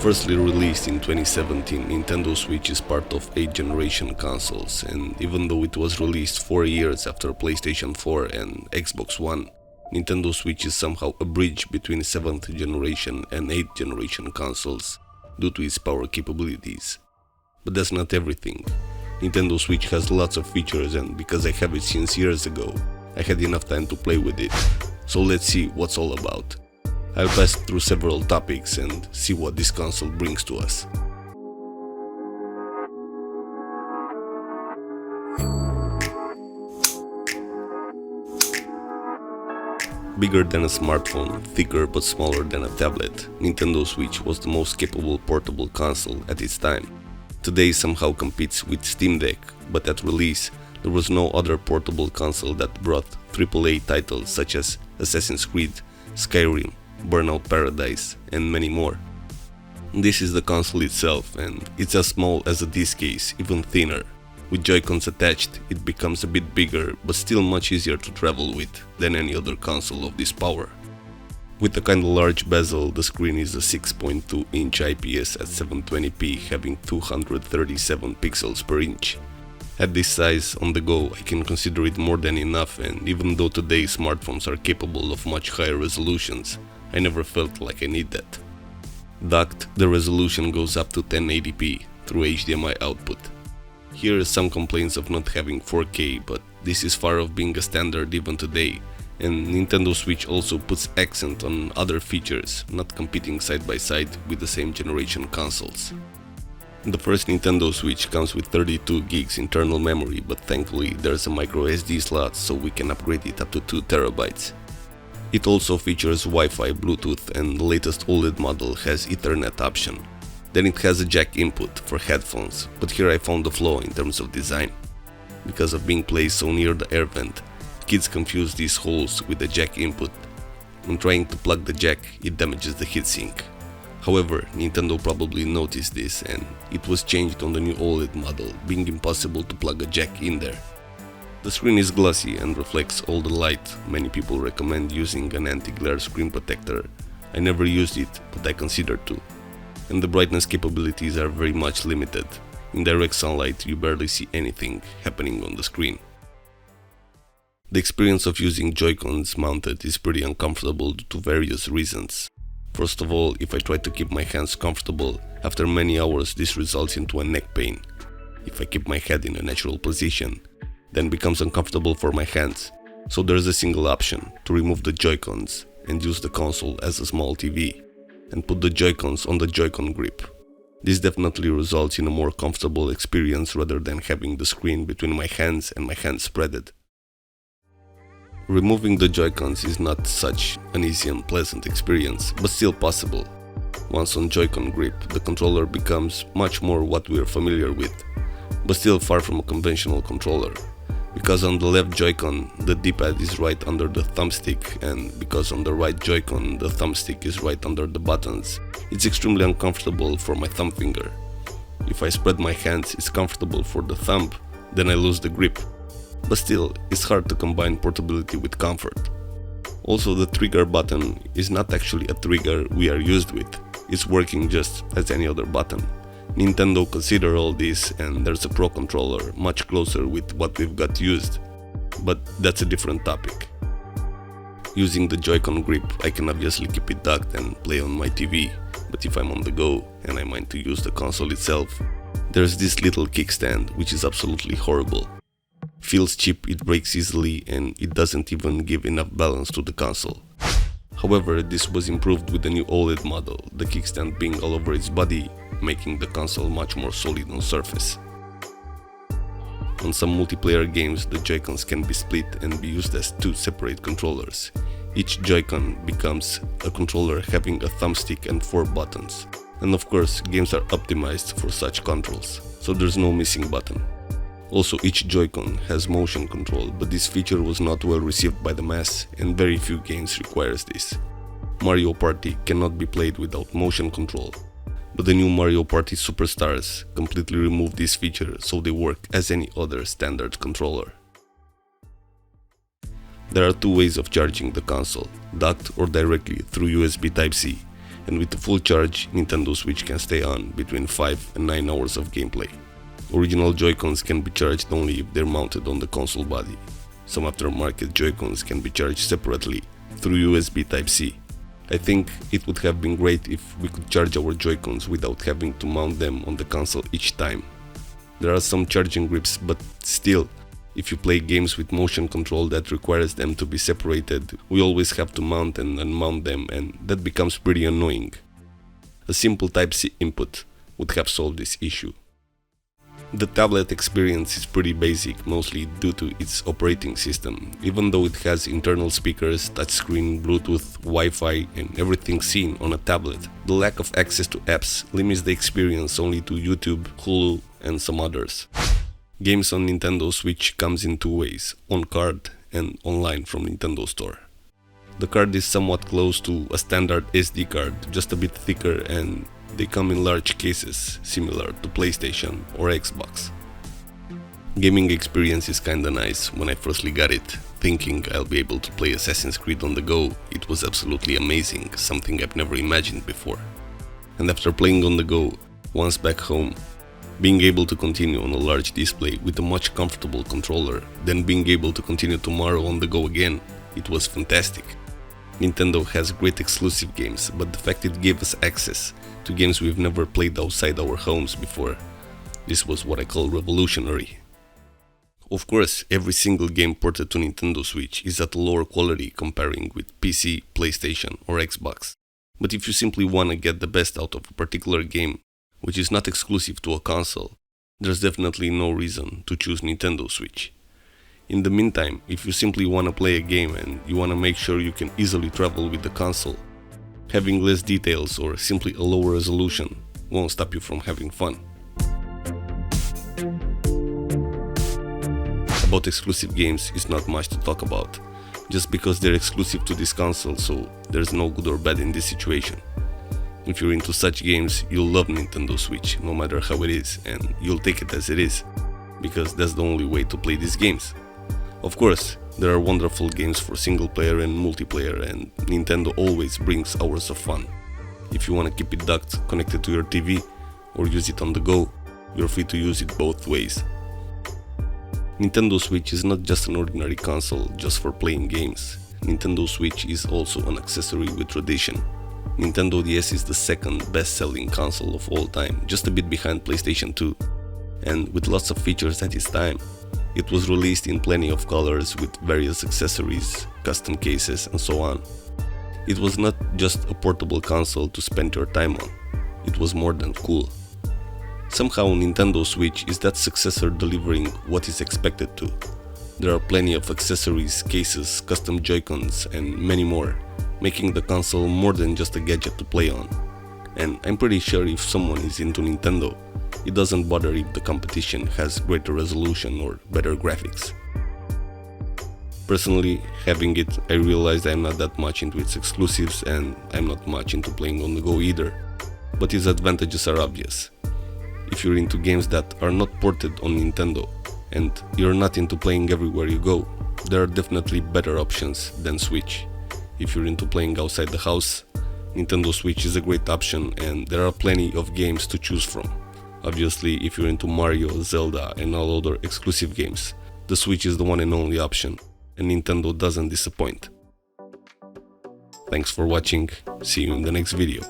Firstly released in 2017, Nintendo Switch is part of 8th generation consoles, and even though it was released 4 years after PlayStation 4 and Xbox One, Nintendo Switch is somehow a bridge between 7th generation and 8th generation consoles due to its power capabilities. But that's not everything. Nintendo Switch has lots of features, and because I have it since years ago, I had enough time to play with it. So let's see what's all about. I'll pass through several topics and see what this console brings to us. Bigger than a smartphone, thicker but smaller than a tablet, Nintendo Switch was the most capable portable console at its time. Today somehow competes with Steam Deck, but at release there was no other portable console that brought AAA titles such as Assassin's Creed, Skyrim, Burnout Paradise, and many more. This is the console itself, and it's as small as a disc case, even thinner. With Joy-Cons attached, it becomes a bit bigger, but still much easier to travel with than any other console of this power. With a kinda large bezel, the screen is a 6.2-inch IPS at 720p, having 237 pixels per inch. At this size, on the go, I can consider it more than enough, and even though today smartphones are capable of much higher resolutions, I never felt like I need that. Docked, the resolution goes up to 1080p through HDMI output. Here are some complaints of not having 4K, but this is far off being a standard even today, and Nintendo Switch also puts accent on other features, not competing side by side with the same generation consoles. The first Nintendo Switch comes with 32 gigs internal memory, but thankfully there's a micro SD slot so we can upgrade it up to 2 terabytes. It also features Wi-Fi, Bluetooth, and the latest OLED model has Ethernet option. Then it has a jack input for headphones, but here I found a flaw in terms of design. Because of being placed so near the air vent, kids confuse these holes with the jack input. When trying to plug the jack, it damages the heatsink. However, Nintendo probably noticed this, and it was changed on the new OLED model, being impossible to plug a jack in there. The screen is glossy and reflects all the light. Many people recommend using an anti-glare screen protector. I never used it, but I considered to. And the brightness capabilities are very much limited. In direct sunlight, you barely see anything happening on the screen. The experience of using Joy-Cons mounted is pretty uncomfortable due to various reasons. First of all, if I try to keep my hands comfortable, after many hours this results into a neck pain. If I keep my head in a natural position, then becomes uncomfortable for my hands. So there's a single option, to remove the Joy-Cons and use the console as a small TV, and put the Joy-Cons on the Joy-Con grip. This definitely results in a more comfortable experience rather than having the screen between my hands and my hands spreaded. Removing the Joy-Cons is not such an easy and pleasant experience, but still possible. Once on Joy-Con grip, the controller becomes much more what we are familiar with, but still far from a conventional controller. Because on the left Joy-Con, the D-pad is right under the thumbstick, and because on the right Joy-Con, the thumbstick is right under the buttons, it's extremely uncomfortable for my thumb finger. If I spread my hands, it's comfortable for the thumb, then I lose the grip. But still, it's hard to combine portability with comfort. Also, the trigger button is not actually a trigger we are used with, it's working just as any other button. Nintendo consider all this, and there's a Pro controller much closer with what we've got used, but that's a different topic. Using the Joy-Con grip, I can obviously keep it docked and play on my TV, but if I'm on the go and I mind to use the console itself, there's this little kickstand which is absolutely horrible. Feels cheap, it breaks easily, and it doesn't even give enough balance to the console. However, this was improved with the new OLED model, the kickstand being all over its body, making the console much more solid on surface. On some multiplayer games, the Joy-Cons can be split and be used as two separate controllers. Each Joy-Con becomes a controller having a thumbstick and 4 buttons. And of course, games are optimized for such controls, so there's no missing button. Also, each Joy-Con has motion control, but this feature was not well received by the mass, and very few games requires this. Mario Party cannot be played without motion control, but the new Mario Party Superstars completely removed this feature, so they work as any other standard controller. There are two ways of charging the console, docked or directly through USB Type-C. and with the full charge, Nintendo Switch can stay on between 5 and 9 hours of gameplay. Original Joy-Cons can be charged only if they're mounted on the console body. Some aftermarket Joy-Cons can be charged separately through USB Type-C. I think it would have been great if we could charge our Joy-Cons without having to mount them on the console each time. There are some charging grips, but still, if you play games with motion control that requires them to be separated, we always have to mount and unmount them, and that becomes pretty annoying. A simple Type-C input would have solved this issue. The tablet experience is pretty basic, mostly due to its operating system. Even though it has internal speakers, touchscreen, Bluetooth, Wi-Fi and everything seen on a tablet, the lack of access to apps limits the experience only to YouTube, Hulu and some others. Games on Nintendo Switch comes in two ways, on card and online from Nintendo Store. The card is somewhat close to a standard SD card, just a bit thicker, and they come in large cases, similar to PlayStation or Xbox. Gaming experience is kinda nice. When I firstly got it, thinking I'll be able to play Assassin's Creed on the go, it was absolutely amazing, something I've never imagined before. And after playing on the go, once back home, being able to continue on a large display with a much comfortable controller, then being able to continue tomorrow on the go again, it was fantastic. Nintendo has great exclusive games, but the fact it gave us access to games we've never played outside our homes before, this was what I call revolutionary. Of course, every single game ported to Nintendo Switch is at a lower quality comparing with PC, PlayStation or Xbox. But if you simply want to get the best out of a particular game, which is not exclusive to a console, there's definitely no reason to choose Nintendo Switch. In the meantime, if you simply want to play a game and you want to make sure you can easily travel with the console, having less details or simply a lower resolution won't stop you from having fun. About exclusive games is not much to talk about, just because they're exclusive to this console, so there's no good or bad in this situation. If you're into such games, you'll love Nintendo Switch, no matter how it is, and you'll take it as it is, because that's the only way to play these games. Of course, there are wonderful games for single player and multiplayer, and Nintendo always brings hours of fun. If you want to keep it docked, connected to your TV, or use it on the go, you're free to use it both ways. Nintendo Switch is not just an ordinary console just for playing games. Nintendo Switch is also an accessory with tradition. Nintendo DS is the second best-selling console of all time, just a bit behind PlayStation 2, and with lots of features at its time. It was released in plenty of colors with various accessories, custom cases and so on. It was not just a portable console to spend your time on, it was more than cool. Somehow Nintendo Switch is that successor delivering what is expected to. There are plenty of accessories, cases, custom Joy-Cons and many more, making the console more than just a gadget to play on. And I'm pretty sure if someone is into Nintendo, it doesn't bother if the competition has greater resolution or better graphics. Personally, having it, I realized I'm not that much into its exclusives and I'm not much into playing on the go either, but its advantages are obvious. If you're into games that are not ported on Nintendo and you're not into playing everywhere you go, there are definitely better options than Switch. If you're into playing outside the house, Nintendo Switch is a great option and there are plenty of games to choose from. Obviously, if you're into Mario, Zelda and all other exclusive games, the Switch is the one and only option, and Nintendo doesn't disappoint. Thanks for watching, see you in the next video.